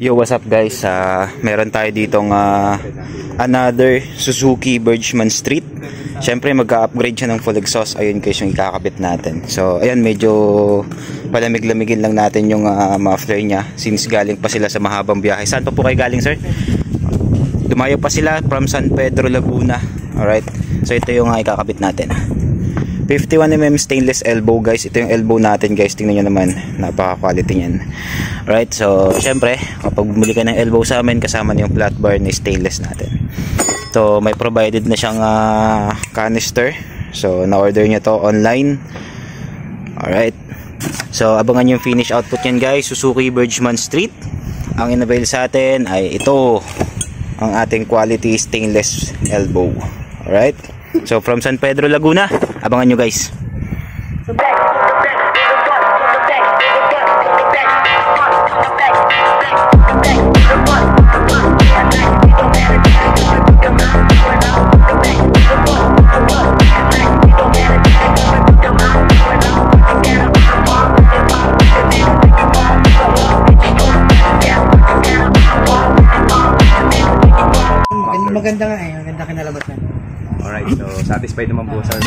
Yo, what's up guys? Meron tayo ditong another Suzuki Bergman Street. Siyempre magka-upgrade siya ng full exhaust. Ayun guys yung ikakabit natin. So ayan, medyo palamig-lamigin lang natin yung muffler niya since galing pa sila sa mahabang biyahe. Saan pa po kayo galing, sir? Dumayo pa sila from San Pedro, Laguna. Alright, so ito yung ikakabit natin. 51mm stainless elbow guys. Ito yung elbow natin guys. Tingnan nyo naman, napaka-quality nyan. Right, so syempre kapag bumili ka ng elbow sa amin, kasama na yung flat bar na stainless natin. So may provided na siyang canister. So na-order nyo to online. Alright, so abangan yung finish output yan guys. Suzuki Bergman Street. Ang in-avail sa atin ay ito, ang ating quality stainless elbow. Alright, so from San Pedro, Laguna, abangan nyo guys. Maganda nga eh, maganda kinalabas na. Alright, so satisfied naman po sir.